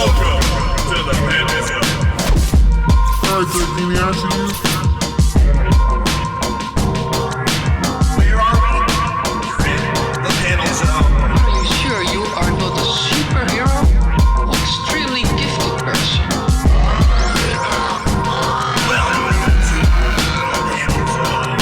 Welcome to the Panel Zone. Alright, so can we ask you? Where are we? You're in the Panel Zone. Are you sure you are not a superhero or extremely gifted person? Welcome to the Panel Zone.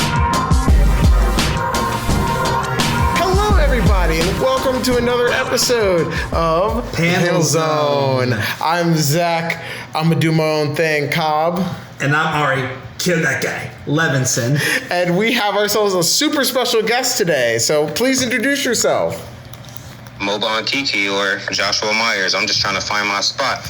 Hello, everybody, and welcome to another episode of Panel Zone. I'm Zach. I'm gonna do my own thing, Cobb, And I'm Ari, kill that guy, Levinson. and we have ourselves a super special guest today. So please introduce yourself. Mobankiki or Joshua Myers. I'm just trying to find my spot.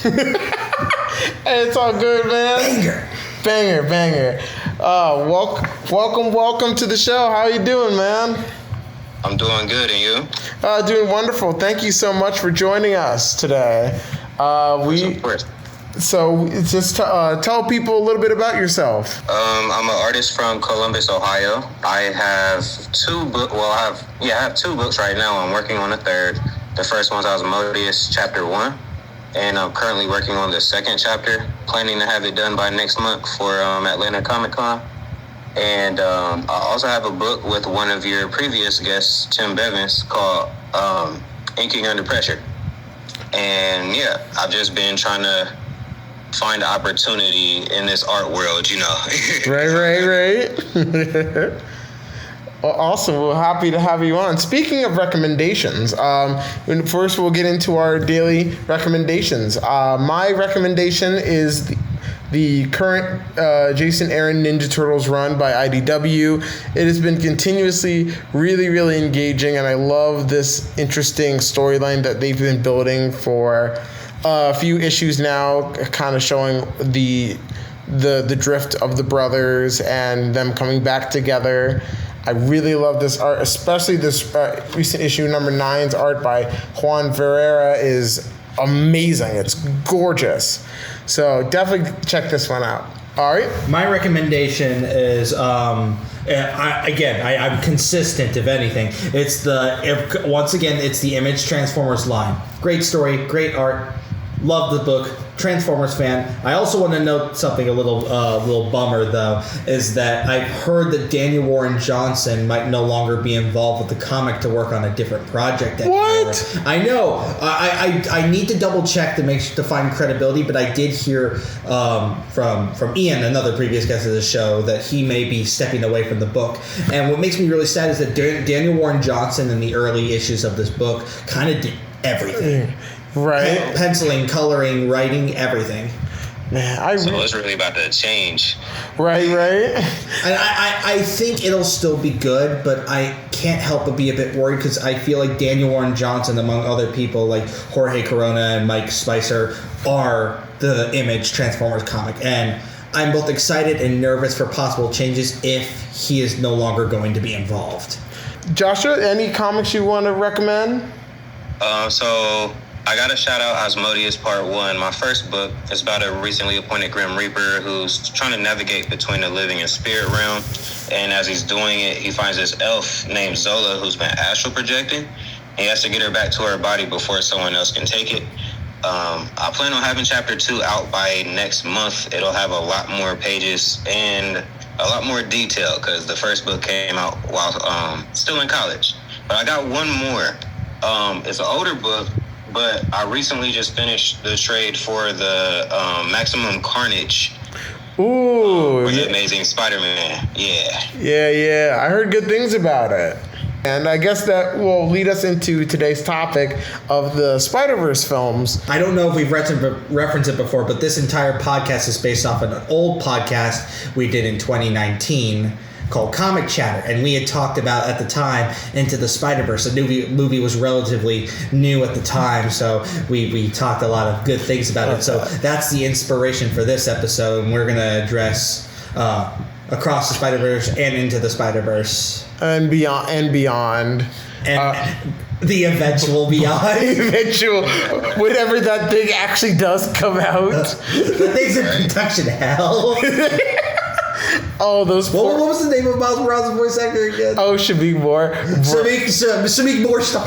Hey, it's all good, man. Banger. Welcome to the show. How you doing, man? I'm doing good, and you? Doing wonderful. Thank you so much for joining us today. Of course. So just tell people a little bit about yourself. I'm an artist from Columbus, Ohio. I have two books. Well, I have two books right now. I'm working on a third. The first one's Osmodeus Chapter 1, and I'm currently working on the second chapter. Planning to have it done by next month for Atlanta Comic Con. And I also have a book with one of your previous guests, Tim Bevins, called Inking Under Pressure. And yeah, I've just been trying to find an opportunity in this art world, you know. Right. Well, awesome. We're happy to have you on. Speaking of recommendations, first we'll get into our daily recommendations. My recommendation is the current Jason Aaron Ninja Turtles run by IDW. It has been continuously really engaging, and I love this interesting storyline that they've been building for a few issues now, kind of showing the drift of the brothers and them coming back together. I really love this art, especially this recent issue number 9's art by Juan Ferreira is amazing. It's gorgeous. So definitely check this one out. All right. My recommendation is, I'm consistent. If anything, it's the Image Transformers line. Great story, great art. Love the book. Transformers fan. I also want to note something a little bummer though, is that I've heard that Daniel Warren Johnson might no longer be involved with the comic to work on a different project anymore. What? I know. I need to double check to find credibility, but I did hear from Ian, another previous guest of the show, that he may be stepping away from the book. And what makes me really sad is that Daniel Warren Johnson in the early issues of this book kind of did everything. Right. Penciling, coloring, writing, everything. Man, So it's really about to change. Right. And I think it'll still be good, but I can't help but be a bit worried because I feel like Daniel Warren Johnson, among other people like Jorge Corona and Mike Spicer, are the Image Transformers comic. And I'm both excited and nervous for possible changes if he is no longer going to be involved. Joshua, any comics you want to recommend? So I got to shout out Osmodeus Part 1. My first book is about a recently appointed Grim Reaper who's trying to navigate between the living and spirit realm. And as he's doing it, he finds this elf named Zola who's been astral projecting. He has to get her back to her body before someone else can take it. I plan on having Chapter 2 out by next month. It'll have a lot more pages and a lot more detail because the first book came out while still in college. But I got one more. It's an older book, but I recently just finished the trade for the Maximum Carnage. Ooh. For the Amazing Spider-Man. Yeah. Yeah. I heard good things about it. And I guess that will lead us into today's topic of the Spider-Verse films. I don't know if we've referenced it before, but this entire podcast is based off of an old podcast we did in 2019 called Comic Chatter, and we had talked about at the time Into the Spider-Verse. The movie was relatively new at the time, so we talked a lot of good things about it. So that's the inspiration for this episode, and we're going to address Across the Spider-Verse and Into the Spider-Verse. And beyond. And the eventual beyond. Eventual, whenever that thing actually does come out. That thing's in production hell. Oh, those. What was the name of Miles Morales' voice actor again? Oh, Shamik Moore. Shamik Moore, shut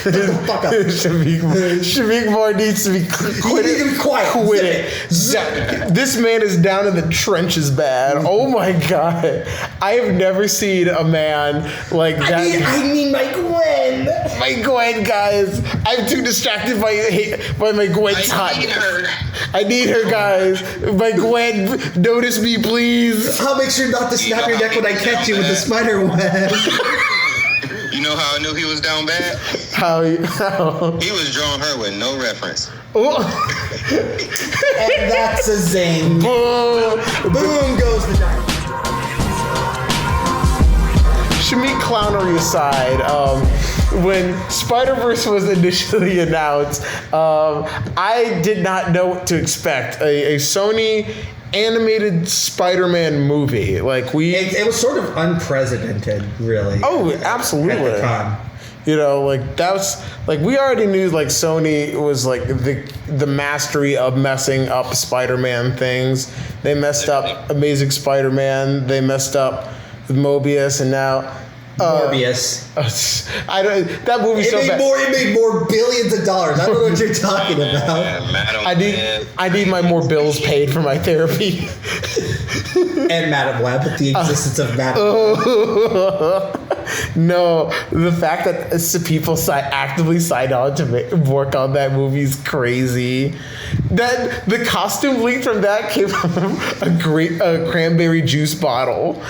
the fuck up. Shamik Moore needs to be You need to be quiet. Quit it. This man is down in the trenches bad. Oh my god. I have never seen a man like that. I need my Gwen. My Gwen, guys. I'm too distracted by my Gwen's hot. I need her, guys. My Gwen, notice me, please. I'll make sure not to snap your neck when I catch you with the spider web. You know how I knew he was down bad? How? He was drawing her with no reference. And that's a zing. Boom. Boom goes the dice. Shamik clownery aside, when Spider-Verse was initially announced, I did not know what to expect. A Sony animated Spider-Man movie. Like It was sort of unprecedented, really. Oh, absolutely. At the time. You know, like that was like we already knew like Sony was like the mastery of messing up Spider-Man things. They messed up Amazing Spider-Man. They messed up with Mobius, and now Morbius. I don't. That movie's so bad. It made more billions of dollars. I don't know what you're talking about. I need my more bills paid for my therapy. And Madam Web, the existence of Madam Web. No, the fact that people actively signed on to work on that movie is crazy. That the costume leak from that came from a cranberry juice bottle.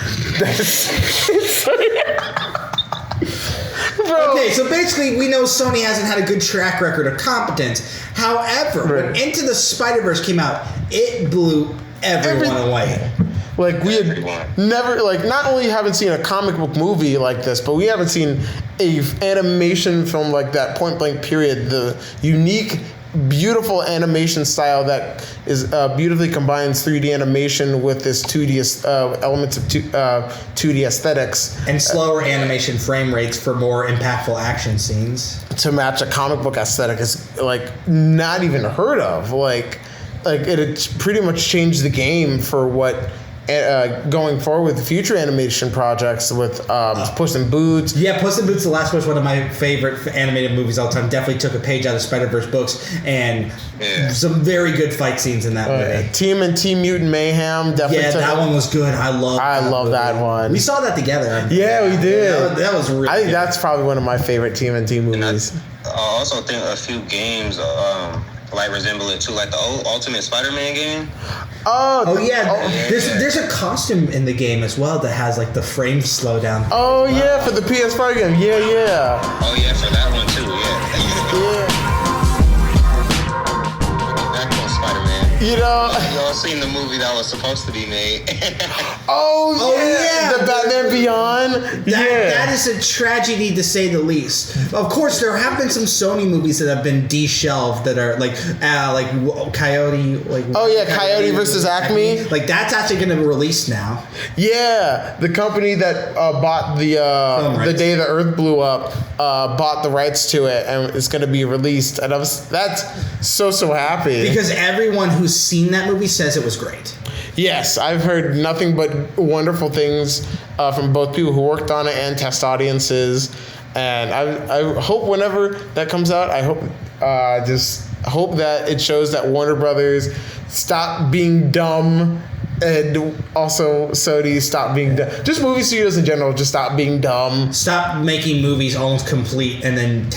Bro. Okay, so basically we know Sony hasn't had a good track record of competence. However, when Into the Spider-Verse came out, it blew everyone away. Like we had never, like not only haven't seen a comic book movie like this, but we haven't seen a animation film like that, point blank period. The unique, beautiful animation style that is beautifully combines 3D animation with this 2D elements of 2D aesthetics and slower animation frame rates for more impactful action scenes to match a comic book aesthetic is like not even heard of. Like it had pretty much changed the game for what. Going forward with future animation projects with Puss in Boots. Yeah, Puss in Boots: The Last Wish, one of my favorite animated movies all the time. Definitely took a page out of Spider-Verse books, and some very good fight scenes in that movie. TMNT Mutant Mayhem. Definitely. Yeah, that one was good. I love that one. We saw that together. Yeah, we did. That was really. I think that's probably one of my favorite TMNT movies. I also think a few games like resemble it too, like the old Ultimate Spider-Man game. There's a costume in the game as well that has like the frame slowdown. Oh yeah, for the PS5 game. Yeah. Oh yeah, for that one too. Yeah. Back on Spider-Man. You know, y'all seen the movie that was supposed to be made? Oh yeah, the Batman Beyond. That is a tragedy to say the least. Of course, there have been some Sony movies that have been de-shelved that are like Coyote. Coyote versus Acme. Like that's actually going to be released now. Yeah, the company that bought the day the Earth blew up bought the rights to it, and it's going to be released. And that's so happy because everyone who's seen that movie says it was great. Yes, I've heard nothing but wonderful things from both people who worked on it and test audiences. And I hope whenever that comes out, I hope that it shows that Warner Brothers stop being dumb, and also Sony stop being dumb. Just movie studios in general, just stop being dumb. Stop making movies almost complete and then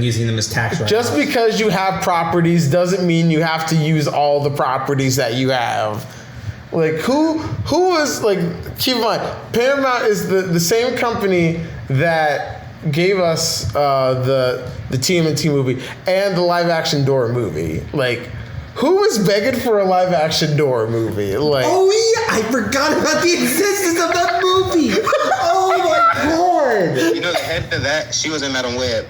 using them as tax write-offs. Just because you have properties doesn't mean you have to use all the properties that you have. Like who is like, keep in mind, Paramount is the same company that gave us the TMNT movie and the live action Dora movie. Like, who was begging for a live action Dora movie? Like, oh yeah, I forgot about the existence of that movie. Oh my god! You know, the head to that, she was in Madam Web.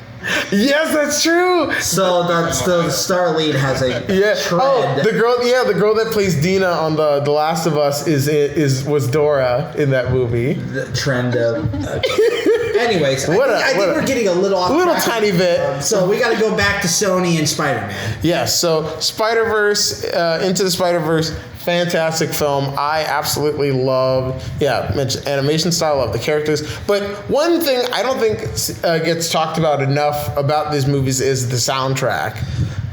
Yes, that's true. So the star lead has a trend. Oh, the girl that plays Dina on the Last of Us was Dora in that movie. The trend of Anyways, I think we're getting a little off track. Tiny bit. So we got to go back to Sony and Spider-Man. Yes, so Spider-Verse, Into the Spider-Verse, fantastic film. I absolutely love, animation style, love the characters. But one thing I don't think gets talked about enough about these movies is the soundtrack.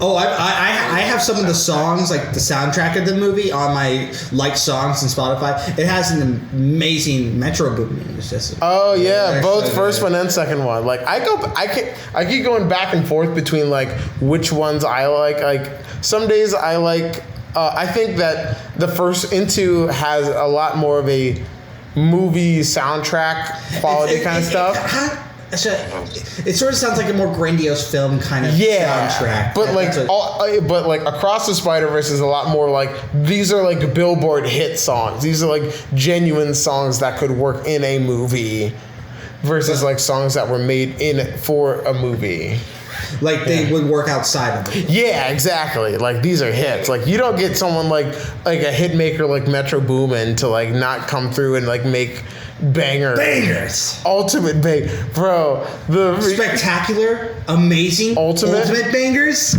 Oh, I have some of the songs, like the soundtrack of the movie, on my liked songs in Spotify. It has an amazing Metro Boomin. It's just both first one and second one. Like I keep going back and forth between like which ones I like. Like some days I like. I think that the first Into has a lot more of a movie soundtrack quality kind of stuff. It sort of sounds like a more grandiose film kind of soundtrack. But like Across the Spider-Verse is a lot more like, these are like Billboard hit songs. These are like genuine songs that could work in a movie versus like songs that were made for a movie. Like they would work outside of it. Yeah, exactly. Like these are hits. Like you don't get someone like a hit maker like Metro Boomin to like not come through and like make bangers. Ultimate bro. The spectacular, amazing, ultimate bangers.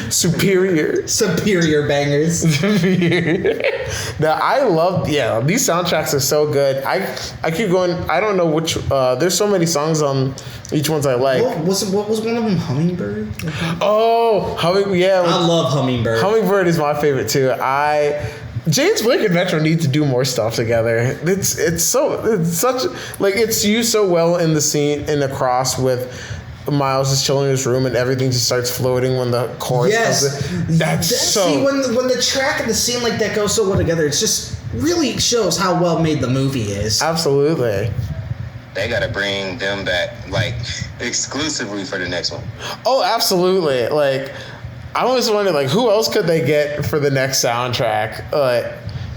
Superior bangers. Now I love these soundtracks are so good. I keep going. I don't know which. There's so many songs on each ones I like. What was one of them? Hummingbird. Oh, I love Hummingbird. Hummingbird is my favorite too. James Blake and Metro need to do more stuff together. It's used so well in the scene in Across with Miles is chilling in his room and everything just starts floating when the chorus comes in. See, when the track and the scene like that go so well together, it's just really shows how well made the movie is. Absolutely. They gotta bring them back like exclusively for the next one. Oh, absolutely. Like I always wondered, like, who else could they get for the next soundtrack?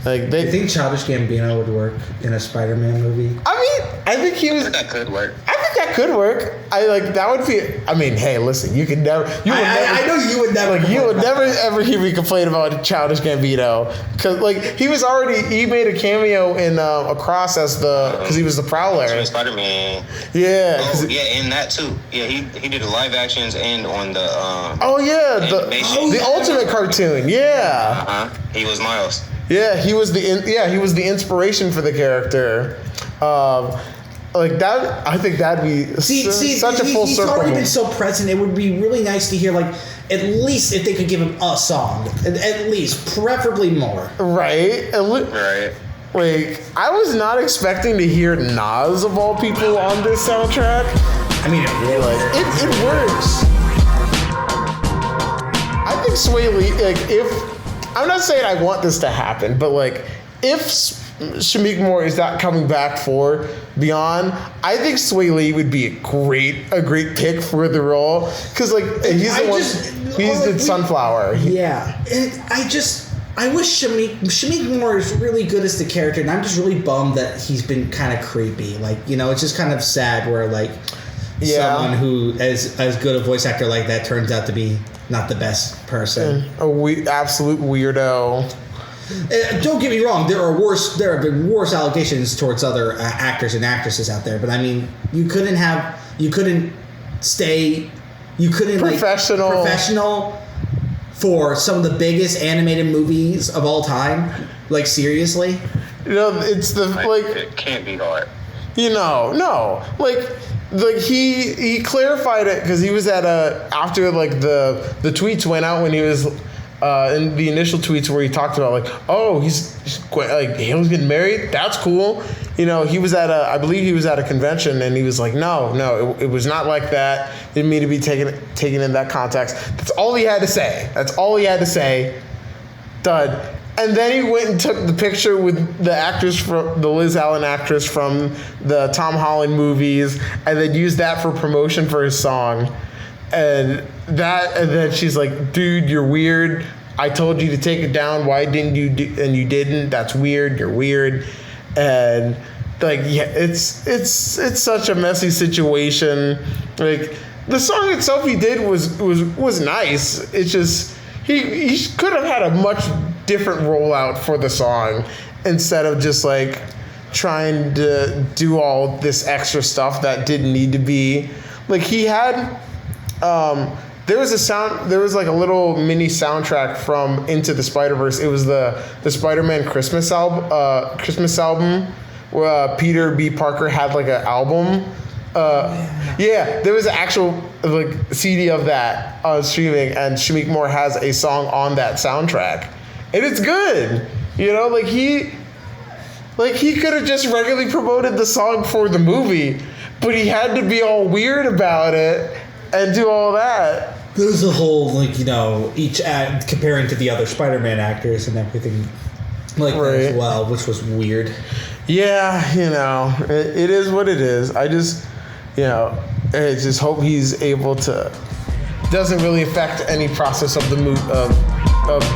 You think Childish Gambino would work in a Spider-Man movie? I think that could work. I think that could work. That would be. I mean, hey, listen, you could never. I know you would never. Like, you would never ever hear me complain about Childish Gambino because, like, he made a cameo in Across because he was the Prowler. Spider-Man. Yeah. In that too. Yeah, he did the live actions and on the. The Ultimate cartoon. Yeah. He was Miles. Yeah, he was the inspiration for the character. Like that, I think that'd be such a full circle. He's already been so present. It would be really nice to hear, like, at least if they could give him a song, at least, preferably more. Right. Right. Like, I was not expecting to hear Nas of all people on this soundtrack. I mean, it works. I think Sway Lee, I'm not saying I want this to happen, but like, if Shamik Moore is not coming back for Beyond, I think Sway Lee would be a great pick for the role because he's the Sunflower. Yeah, I wish Shamik Moore is really good as the character, and I'm just really bummed that he's been kind of creepy. Like, it's just kind of sad where someone who as good a voice actor like that turns out to be not the best person. Absolute weirdo. Don't get me wrong. There have been worse allegations towards other actors and actresses out there. But I mean, you couldn't professional for some of the biggest animated movies of all time. Like, seriously? It's it can't be hard. No. Like he clarified it because he was at after the tweets went out when he was in the initial tweets where he talked about he's getting married. That's cool. He was I believe he was at a convention and he was like, no, it was not like that. Didn't mean to be taken in that context. That's all he had to say. Done. And then he went and took the picture with the actress from the Liz Allen actress from the Tom Holland movies, and then used that for promotion for his song. And then she's like, "Dude, you're weird. I told you to take it down. Why didn't you and you didn't? That's weird. You're weird." And it's such a messy situation. Like, the song itself he did was nice. It's just he could have had a much different rollout for the song instead of just trying to do all this extra stuff that didn't need to be. Like he had, there was like a little mini soundtrack from Into the Spider-Verse. It was the Spider-Man Christmas album where Peter B. Parker had like an album. Yeah, there was an actual like CD of that on streaming, and Shamik Moore has a song on that soundtrack, and it's good. You know, like he could have just regularly promoted the song for the movie, but he had to be all weird about it and do all that. There's a whole, like, you know, each act comparing to the other Spider-Man actors and everything like that as well, which was weird. Yeah, you know, it is what it is. I just, you know, I just hope he's able to, doesn't really affect any process of the move of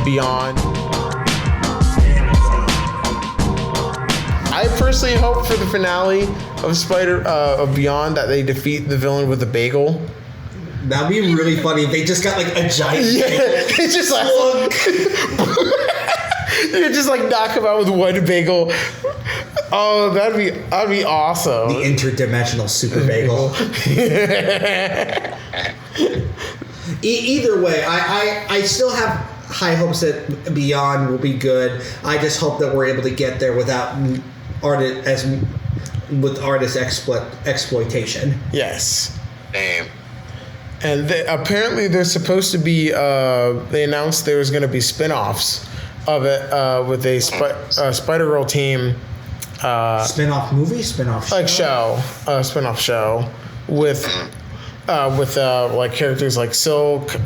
Beyond. I personally hope for the finale of of Beyond that they defeat the villain with a bagel. That'd be really funny if they just got like a giant bagel. It's just like you just like knock him out with one bagel. Oh, that'd be awesome. The interdimensional super bagel. Either way, I still have high hopes that Beyond will be good. I just hope that we're able to get there without artist exploitation. Yes. Damn. And apparently there's supposed to be, they announced there was going to be spin-offs of it with a Spider-Girl team. Spin-off movie? Spin-off show? Like spin-off show with like characters like Silk,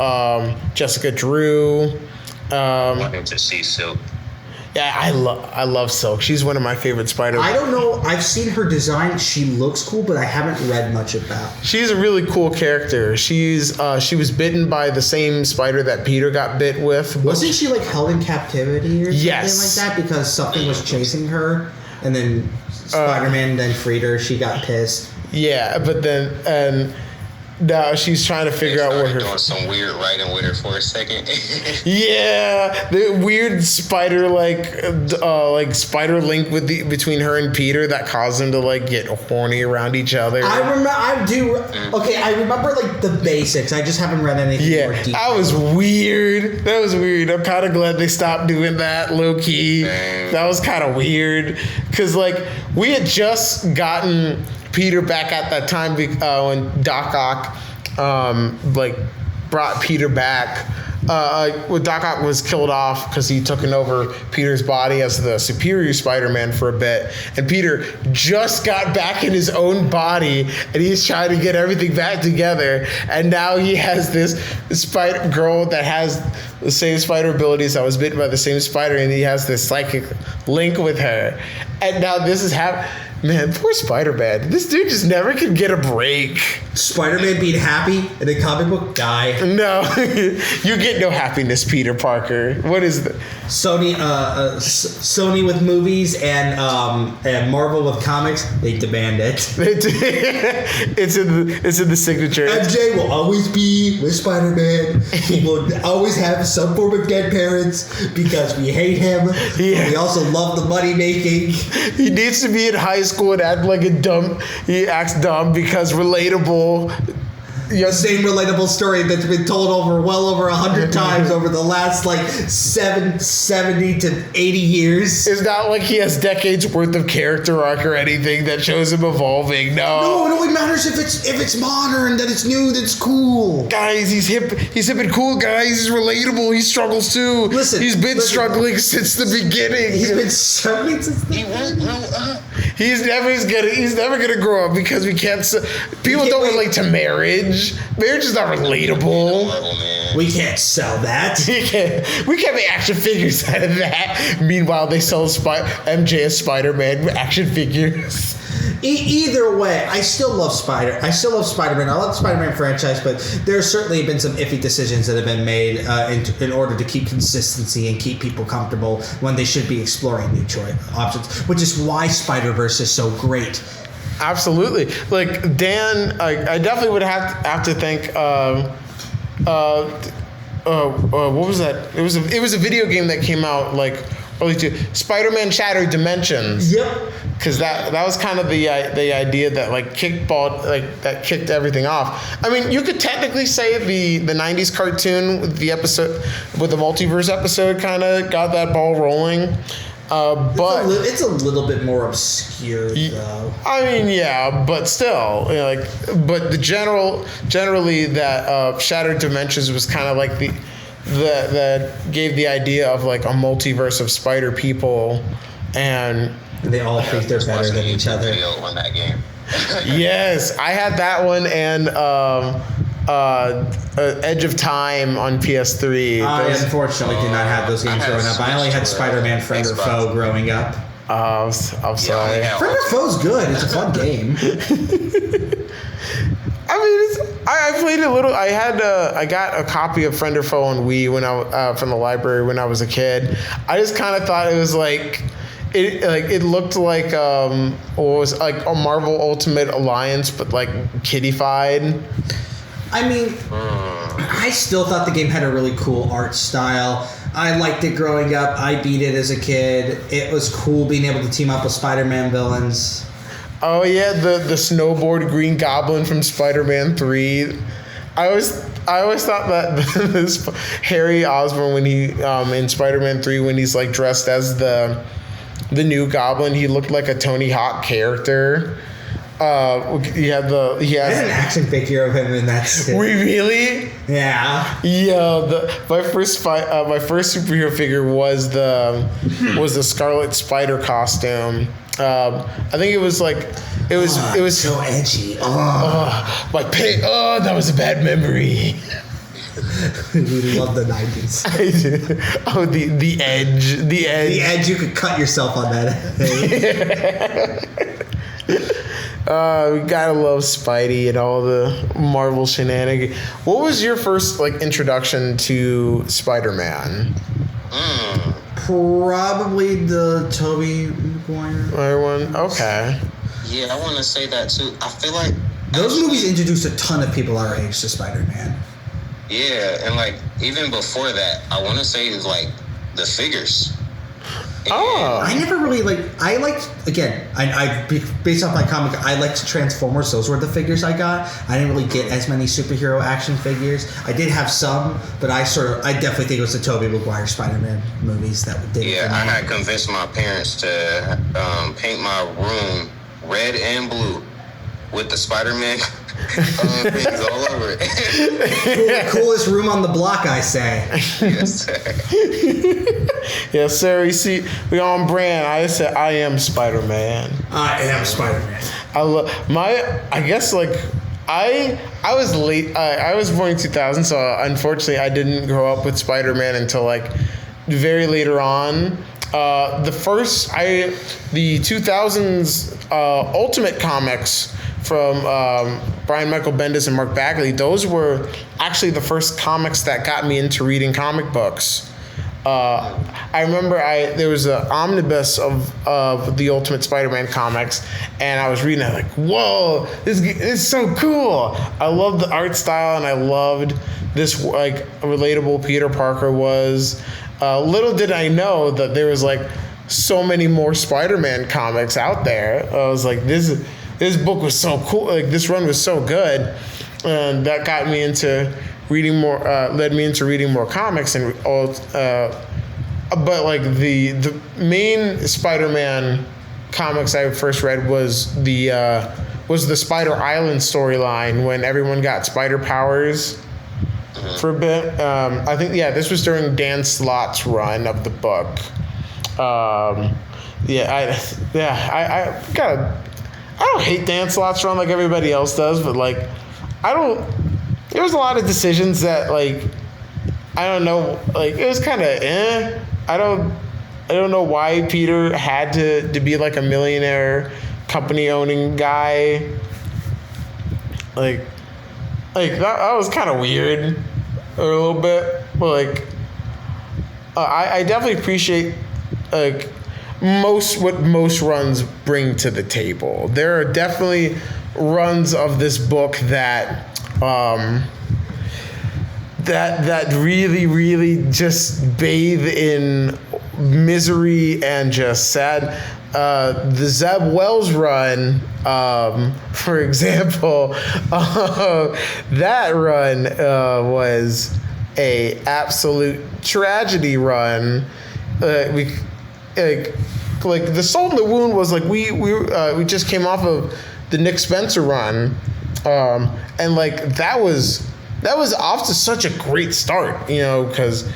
Jessica Drew. Wanting to see Silk. Yeah, I love Silk. She's one of my favorite Spider. I don't know. I've seen her design. She looks cool, but I haven't read much about. She's a really cool character. She was bitten by the same spider that Peter got bit with. Wasn't she like held in captivity or something Yes. like that because something was chasing her, and then Spider-Man then freed her. She got pissed. Yeah, but then now she's trying to figure out what her doing some weird writing with her for a second. Yeah, the weird spider like spider link between her and Peter that caused them to like get horny around each other. I remember like the basics. I just haven't read anything more deep. That was weird. I'm kind of glad they stopped doing that low key. That was kind of weird because like we had just gotten Peter back at that time when Doc Ock brought Peter back. When Doc Ock was killed off because he took over Peter's body as the superior Spider-Man for a bit, and Peter just got back in his own body, and he's trying to get everything back together. And now he has this spider girl that has the same spider abilities that was bitten by the same spider, and he has this psychic link with her. And now this is happening. Man, poor Spider-Man. This dude just never can get a break. Spider-Man being happy in a comic book? Die. No. You get no happiness, Peter Parker. What is the... Sony with movies and Marvel with comics, they demand it. It's in the signature. MJ will always be with Spider-Man. He will always have some form of dead parents because we hate him. Yeah. We also love the money making. He needs to be in high school and act like a dumb. He acts dumb because relatable. The same relatable story that's been told well over 100 times over the last like 70 to 80 years. It's not like he has decades worth of character arc or anything that shows him evolving. No, it only matters if it's modern, that it's new, that's cool. Guys, he's hip and cool. Guys, he's relatable. He struggles too. He's been struggling since the beginning. He's been struggling since the beginning. He won't grow up. He's never gonna grow up because we can't. People don't relate to marriage. Marriage is not relatable. We can't sell that. We can't make action figures out of that. Meanwhile, they sell MJ as Spider-Man action figures. Either way, I still love Spider-Man. I love the Spider-Man franchise, but there's certainly been some iffy decisions that have been made in order to keep consistency and keep people comfortable when they should be exploring new options, which is why Spider-Verse is so great. Absolutely. Like Dan, I definitely would have to thank. What was that? It was a video game that came out like early two, Spider-Man Shattered Dimensions. Yep. Because that was kind of the idea that like that kicked everything off. I mean, you could technically say the '90s cartoon with the multiverse episode kind of got that ball rolling. But it's a little bit more obscure, though. I mean, yeah, but still, but the generally that Shattered Dimensions was kind of like that gave the idea of like a multiverse of spider people, and they all think they're better than each other. On that game. Yes, I had that one and Edge of Time on PS3. I unfortunately did not have those games growing up. I only had Spider-Man Friend or Foe growing up. I'm sorry. Friend or Foe's good. It's a fun game. I mean, I played a little. I got a copy of Friend or Foe on Wii when from the library when I was a kid. I just kind of thought it was like. It looked like was like a Marvel Ultimate Alliance, but like kiddified. I mean, I still thought the game had a really cool art style. I liked it growing up. I beat it as a kid. It was cool being able to team up with Spider-Man villains. Oh yeah, the snowboard Green Goblin from Spider-Man 3. I always thought that this Harry Osborn when he in Spider-Man 3 when he's like dressed as the new Goblin, he looked like a Tony Hawk character. He has an action figure of him in that set. Really? Yeah. Yeah. My first superhero figure was the Scarlet Spider costume. I think it was so edgy. That was a bad memory. We love the 90s. I do. Oh, the edge. The edge. You could cut yourself on that. We gotta love Spidey and all the Marvel shenanigans. What was your first introduction to Spider-Man? Probably the Tobey Maguire one. Okay. Yeah, I want to say that too. I feel like those movies introduced a ton of people our age to Spider-Man. Yeah, and even before that, I want to say the figures. I never really I liked, again, I based off my comic, I liked Transformers. Those were the figures I got. I didn't really get as many superhero action figures. I did have some, but I definitely think it was the Tobey Maguire Spider-Man movies that did it. Yeah, I had convinced my parents to paint my room red and blue with the Spider-Man things all over it. Coolest room on the block, I say. Yes, sir. Yes, sir. You see, we on brand. I said I am Spider-Man. I am Spider-Man. I guess I was late. I was born in 2000, so unfortunately I didn't grow up with Spider-Man until very later on. The 2000s Ultimate Comics from Brian Michael Bendis and Mark Bagley, those were actually the first comics that got me into reading comic books. I remember there was an omnibus of the Ultimate Spider-Man comics, and I was reading it whoa, this is so cool. I loved the art style, and I loved this relatable Peter Parker was. Little did I know that there was so many more Spider-Man comics out there. I was like, this book was so cool. This run was so good, and that got me into reading more. Led me into reading more comics and all. But the main Spider-Man comics I first read was the Spider Island storyline when everyone got spider powers for a bit. I think this was during Dan Slott's run of the book. I don't hate Dan Slott's run like everybody else does, but there was a lot of decisions that I don't know, it was kind of I don't know why Peter had to be a millionaire company owning guy. That was kind of weird a little bit, but I definitely appreciate what most runs bring to the table. There are definitely runs of this book that that really, really just bathe in misery and just sad. The Zeb Wells run, for example, that run was a absolute tragedy run. Like the Salt in the Wound was like we just came off of the Nick Spencer run, and like that was off to such a great start, because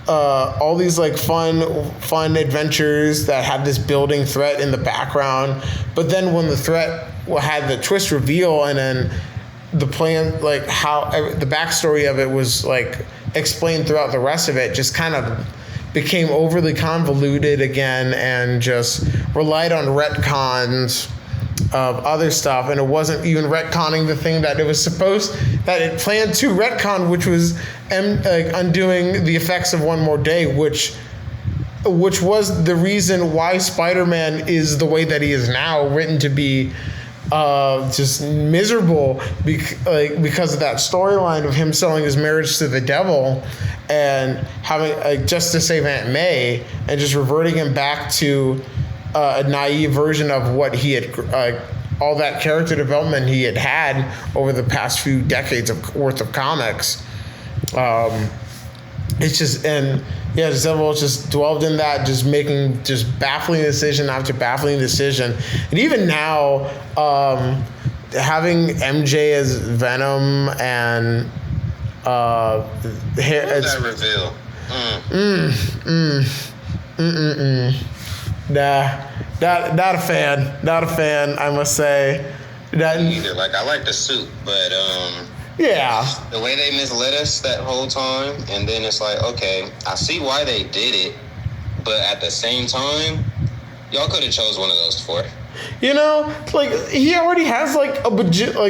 all these like fun adventures that had this building threat in the background, but then when the threat had the twist reveal, and then the plan, like how the backstory of it was like explained throughout the rest of it, just kind of became overly convoluted again and just relied on retcons of other stuff, and it wasn't even retconning the thing that it planned to retcon, which was undoing the effects of One More Day, which was the reason why Spider-Man is the way that he is now, written to be just miserable because of that storyline of him selling his marriage to the devil and having just to save Aunt May, and just reverting him back to a naive version of what he had, all that character development he had over the past few decades worth of comics. It's just, and yeah, Zeb just dwelled in that, just making just baffling decision after baffling decision. And even now, having MJ as Venom and that reveal. Nah, not a fan. Not a fan, I must say. Either. Like, I like the suit, but yeah, the way they misled us that whole time, and then it's like, okay, I see why they did it, but at the same time, y'all could have chose one of those four. Like he already has like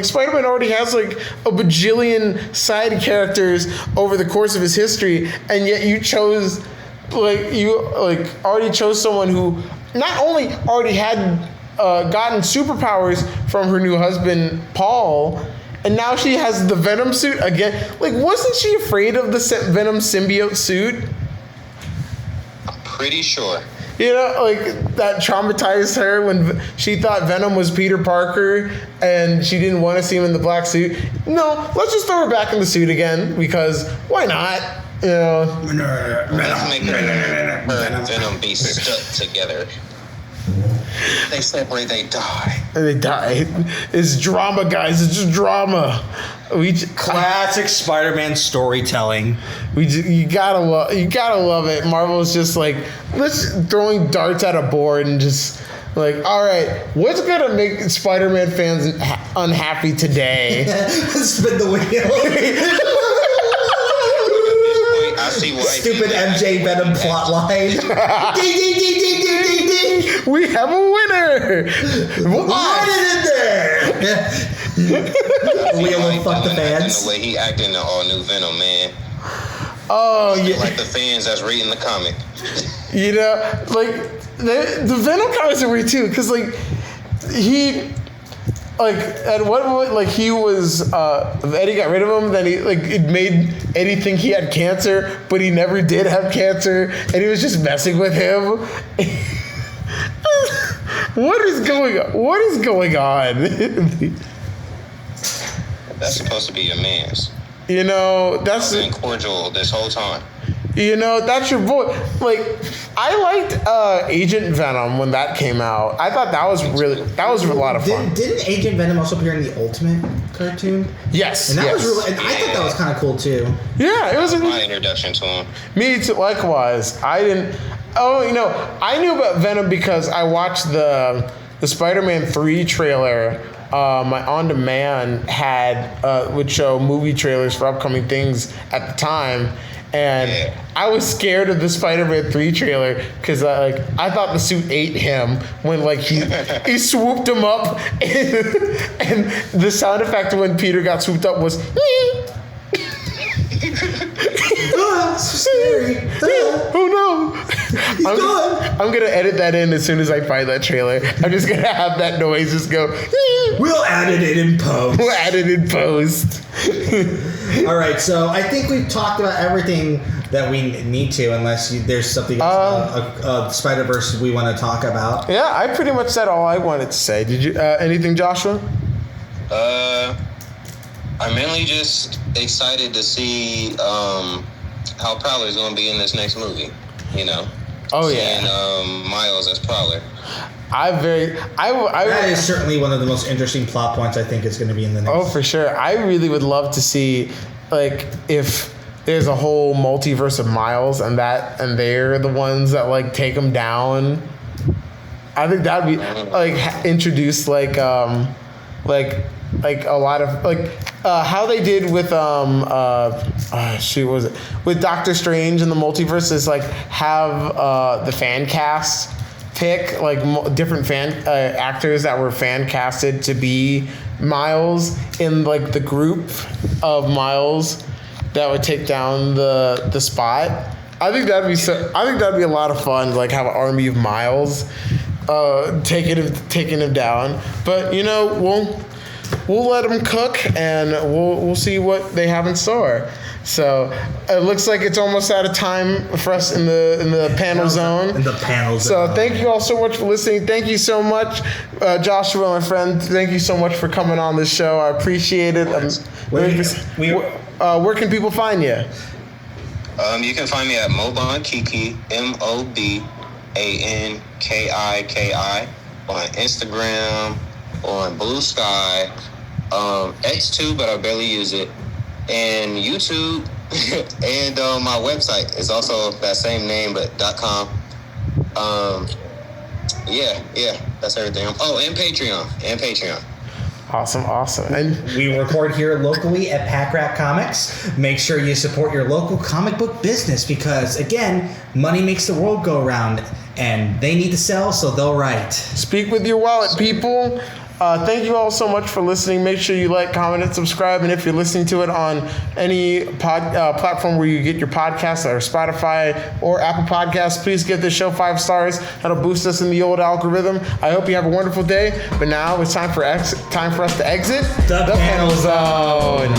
Spider-Man already has like a bajillion side characters over the course of his history, and yet you already chose someone who not only already had gotten superpowers from her new husband Paul, and now she has the Venom suit again. Like, wasn't she afraid of the Venom symbiote suit? I'm pretty sure. Like that traumatized her when she thought Venom was Peter Parker and she didn't want to see him in the black suit. No, let's just throw her back in the suit again, because why not? Let's make her and Venom be stuck together. They separate, they die. And they die. It's drama, guys. It's just drama. Classic Spider-Man storytelling. You gotta love it. Marvel's just like, let's throwing darts at a board and just like, all right, what's gonna make Spider-Man fans unhappy today? Spin the wheel. I see why. Stupid MJ Venom plotline. Ding, ding, ding, ding, ding, ding, ding. We have a winner. What is in there? Wheel will fuck the fans. The way he acted in the all new Venom, man. Oh yeah. Like the fans that's reading the comic. Like the Venom comics are weird too, because like he. Like at one point, like he was Eddie got rid of him. Then it made Eddie think he had cancer, but he never did have cancer, and he was just messing with him. What is going on? What is going on? That's supposed to be your man's. That's been cordial this whole time. That's your boy. Like, I liked Agent Venom when that came out. I thought that was a lot of fun. Didn't Agent Venom also appear in the Ultimate cartoon? Yes. And that was really, and I thought that was kind of cool too. Yeah, it was my introduction to him. Me too. Likewise, I didn't. Oh, I knew about Venom because I watched the Spider-Man 3 trailer. My on-demand would show movie trailers for upcoming things at the time. And I was scared of the Spider-Man 3 trailer because I thought the suit ate him when he swooped him up, and the sound effect when Peter got swooped up was so scary. Oh no. I'm gonna edit that in as soon as I find that trailer. I'm just gonna have that noise just go. We'll add it in post. All right, so I think we've talked about everything that we need to, unless there's something else, Spider-Verse we want to talk about. Yeah, I pretty much said all I wanted to say. Did you? Anything, Joshua? I'm mainly just excited to see how Prowler's going to be in this next movie. You know. Oh yeah. And Miles as Prowler. That is certainly one of the most interesting plot points I think is going to be in the next. Oh, for sure. I really would love to see, like, if there's a whole multiverse of Miles and they're the ones that like take him down. I think that'd be like introduce like a lot of like how they did with with Doctor Strange and the multiverse is like have the fan cast pick like different fan actors that were fan casted to be Miles in like the group of Miles that would take down the spot. I think that'd be a lot of fun. Like have an army of Miles taking him down. But you know we'll let them cook and we'll see what they have in store. So it looks like it's almost out of time for us in the panel zone. In the panel zone. So thank you all so much for listening. Thank you so much, Joshua, my friend. Thank you so much for coming on this show. I appreciate it. Where can people find you? You can find me at Mobankiki, Mobankiki, on Instagram, on Blue Sky, X too, but I barely use it, and YouTube, and my website is also that same name but .com. Yeah, that's everything. Oh, and Patreon. Awesome. And we record here locally at Pack Rat Comics. Make sure you support your local comic book business because, again, money makes the world go round, and they need to sell, so they'll write. Speak with your wallet, people. Thank you all so much for listening. Make sure you like, comment, and subscribe. And if you're listening to it on any platform where you get your podcasts, or Spotify or Apple Podcasts, please give this show 5 stars. That'll boost us in the old algorithm. I hope you have a wonderful day. But now it's time for us to exit the panel zone.